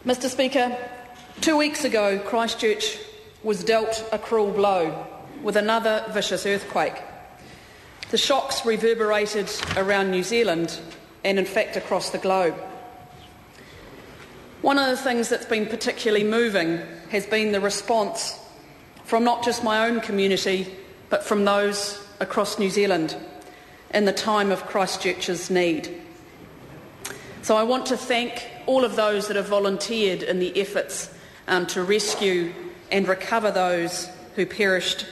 Mr Speaker, 2 weeks ago Christchurch was dealt a cruel blow with another vicious earthquake. The shocks reverberated around New Zealand and in fact across the globe. One of the things that's been particularly moving has been the response from not just my own community but from those across New Zealand in the time of Christchurch's need. So I want to thank all of those that have volunteered in the efforts to rescue and recover those who perished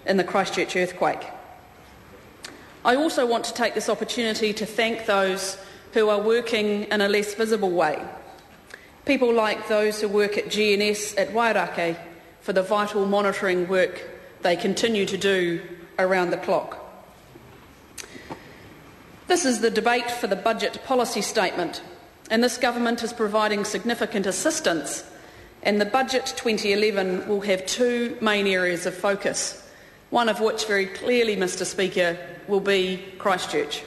in the Christchurch earthquake. I also want to take this opportunity to thank those who are working in a less visible way. People like those who work at GNS at Wairakei for the vital monitoring work they continue to do around the clock. This is the debate for the budget policy statement, and this government is providing significant assistance, and the budget 2011 will have two main areas of focus, one of which very clearly, Mr Speaker, will be Christchurch.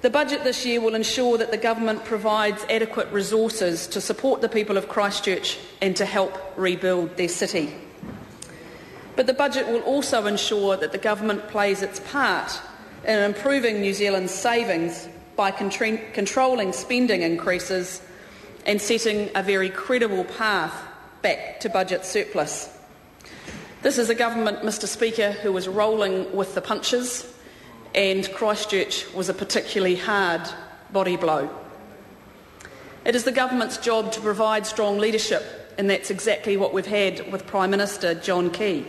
The budget this year will ensure that the government provides adequate resources to support the people of Christchurch and to help rebuild their city. But the budget will also ensure that the government plays its part in improving New Zealand's savings by controlling spending increases and setting a very credible path back to budget surplus. This is a government, Mr Speaker, who is rolling with the punches, and Christchurch was a particularly hard body blow. It is the government's job to provide strong leadership, and that's exactly what we've had with Prime Minister John Key.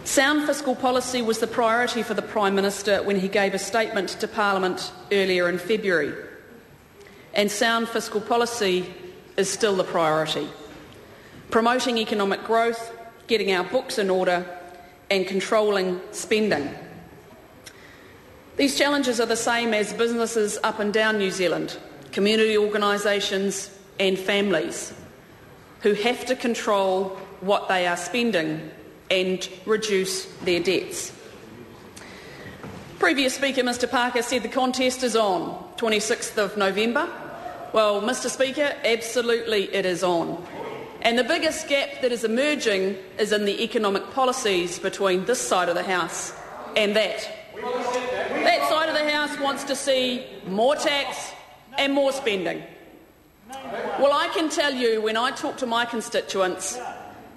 Sound fiscal policy was the priority for the Prime Minister when he gave a statement to Parliament earlier in February. And sound fiscal policy is still the priority. Promoting economic growth, getting our books in order and controlling spending. These challenges are the same as businesses up and down New Zealand, community organisations and families who have to control what they are spending and reduce their debts. Previous Speaker Mr Parker said the contest is on, 26th of November. Well, Mr Speaker, absolutely it is on. And the biggest gap that is emerging is in the economic policies between this side of the House and that. That side of the House wants to see more tax and more spending. Well, I can tell you, when I talk to my constituents,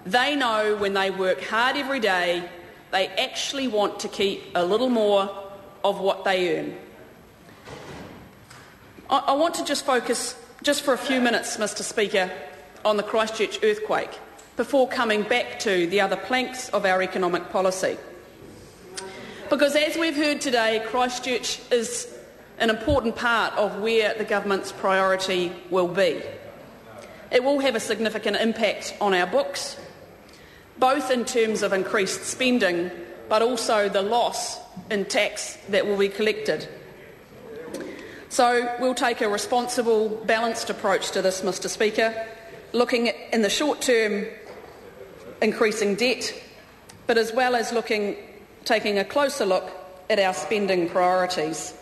they know when they work hard every day, they actually want to keep a little more of what they earn. I want to just focus, just for a few minutes, Mr Speaker, on the Christchurch earthquake before coming back to the other planks of our economic policy. Because as we've heard today, Christchurch is an important part of where the government's priority will be. It will have a significant impact on our books, both in terms of increased spending, but also the loss in tax that will be collected. So we'll take a responsible, balanced approach to this, Mr Speaker, looking at, in the short term, increasing debt, but as well as taking a closer look at our spending priorities.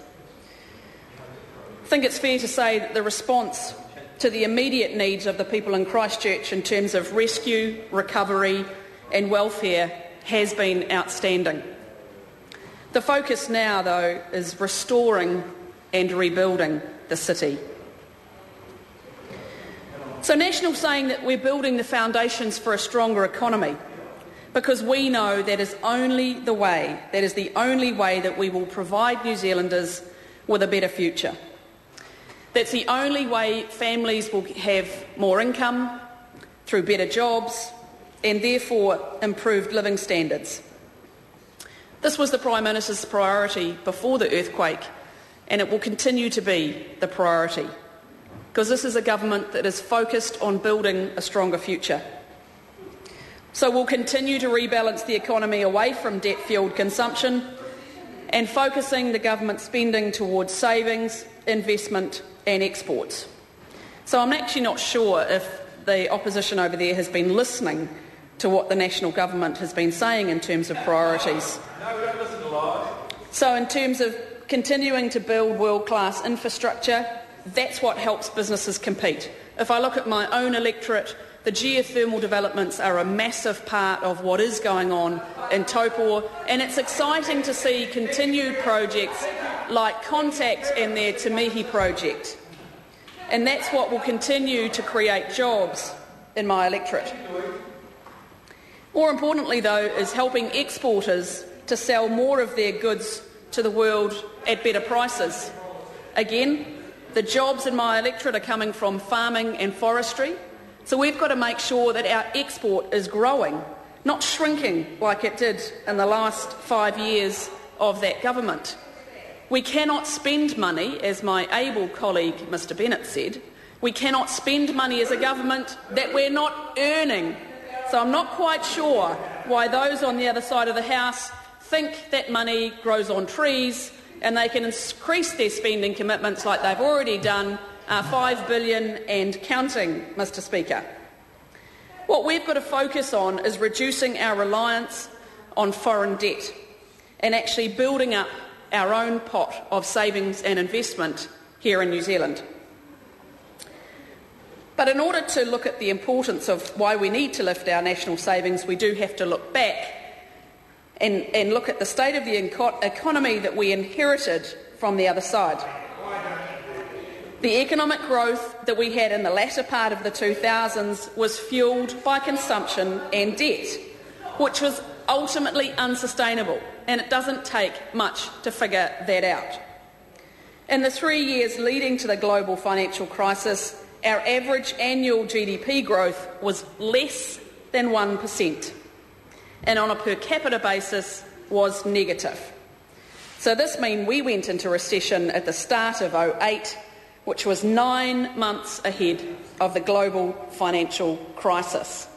I think it's fair to say that the response to the immediate needs of the people in Christchurch in terms of rescue, recovery and welfare has been outstanding. The focus now, though, is restoring and rebuilding the city. So National's saying that we're building the foundations for a stronger economy because we know that is the only way that we will provide New Zealanders with a better future. That's the only way families will have more income through better jobs and therefore improved living standards. This was the Prime Minister's priority before the earthquake, and it will continue to be the priority, because this is a government that is focused on building a stronger future. So we'll continue to rebalance the economy away from debt-fuelled consumption and focusing the government spending towards savings, investment and exports. So I'm actually not sure if the opposition over there has been listening to what the National Government has been saying in terms of priorities. No, we don't listen to lies. So in terms of continuing to build world-class infrastructure, that's what helps businesses compete. If I look at my own electorate, the geothermal developments are a massive part of what is going on in Taupō, and it's exciting to see continued projects like Contact and their Te Mihi project. And that's what will continue to create jobs in my electorate. More importantly, though, is helping exporters to sell more of their goods to the world at better prices. Again, the jobs in my electorate are coming from farming and forestry, so we've got to make sure that our export is growing, not shrinking like it did in the last 5 years of that government. We cannot spend money, as my able colleague Mr Bennett said, we cannot spend money as a government that we're not earning. So I'm not quite sure why those on the other side of the House think that money grows on trees and they can increase their spending commitments like they've already done, $5 billion and counting, Mr Speaker. What we've got to focus on is reducing our reliance on foreign debt and actually building up our own pot of savings and investment here in New Zealand. But in order to look at the importance of why we need to lift our national savings, we do have to look back and look at the state of the economy that we inherited from the other side. The economic growth that we had in the latter part of the 2000s was fuelled by consumption and debt, which was ultimately unsustainable, and it doesn't take much to figure that out. In the 3 years leading to the global financial crisis, our average annual GDP growth was less than 1%, and on a per capita basis was negative. So this means we went into recession at the start of 2008, which was 9 months ahead of the global financial crisis.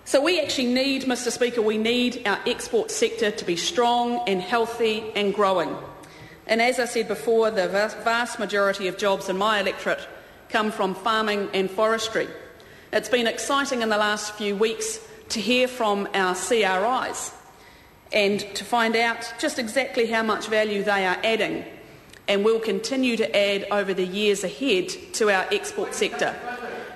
So we actually need, Mr Speaker, we need our export sector to be strong and healthy and growing. And as I said before, the vast majority of jobs in my electorate come from farming and forestry. It's been exciting in the last few weeks to hear from our CRIs and to find out just exactly how much value they are adding and will continue to add over the years ahead to our export sector,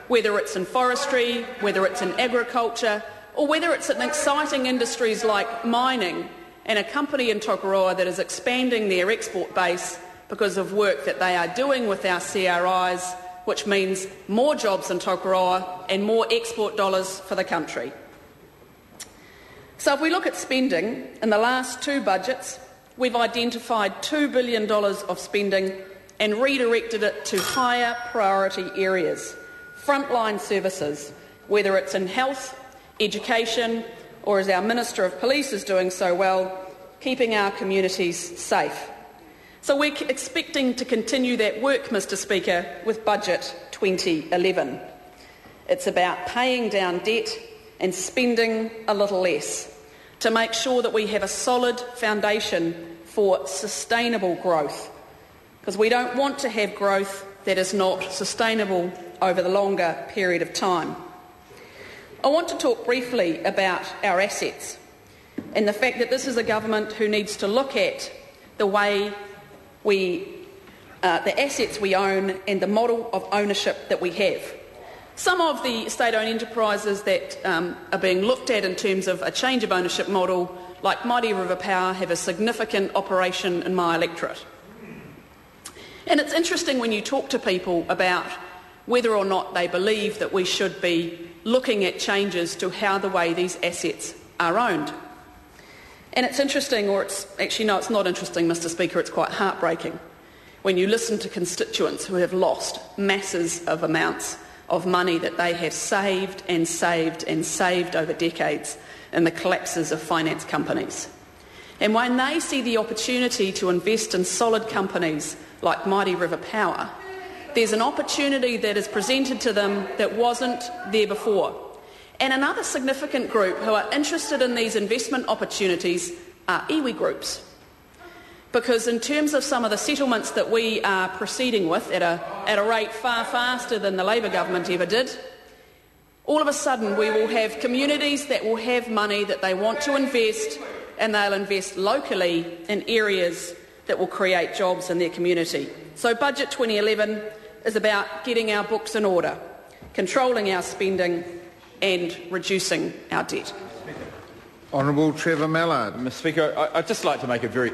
whether it's in forestry, whether it's in agriculture, or whether it's in exciting industries like mining and a company in Tokoroa that is expanding their export base because of work that they are doing with our CRIs, which means more jobs in Tokoroa and more export dollars for the country. So if we look at spending, in the last 2 budgets, we've identified $2 billion of spending and redirected it to higher priority areas, frontline services, whether it's in health, education, or as our Minister of Police is doing so well, keeping our communities safe. So we're expecting to continue that work, Mr Speaker, with Budget 2011. It's about paying down debt and spending a little less to make sure that we have a solid foundation for sustainable growth, because we don't want to have growth that is not sustainable over the longer period of time. I want to talk briefly about our assets and the fact that this is a government who needs to look at the way the assets we own and the model of ownership that we have. Some of the state-owned enterprises that are being looked at in terms of a change of ownership model, like Mighty River Power, have a significant operation in my electorate. And it's interesting when you talk to people about whether or not they believe that we should be looking at changes to how the way these assets are owned. And it's interesting, or it's actually, no, it's not interesting, Mr Speaker, it's quite heartbreaking when you listen to constituents who have lost masses of amounts of money that they have saved and saved and saved over decades in the collapses of finance companies. And when they see the opportunity to invest in solid companies like Mighty River Power, there's an opportunity that is presented to them that wasn't there before. And another significant group who are interested in these investment opportunities are iwi groups. Because in terms of some of the settlements that we are proceeding with at a rate far faster than the Labour government ever did, all of a sudden we will have communities that will have money that they want to invest, and they'll invest locally in areas that will create jobs in their community. So Budget 2011 is about getting our books in order, controlling our spending and reducing our debt. Honourable Trevor Mallard. Mr. Speaker, I'd just like to make a very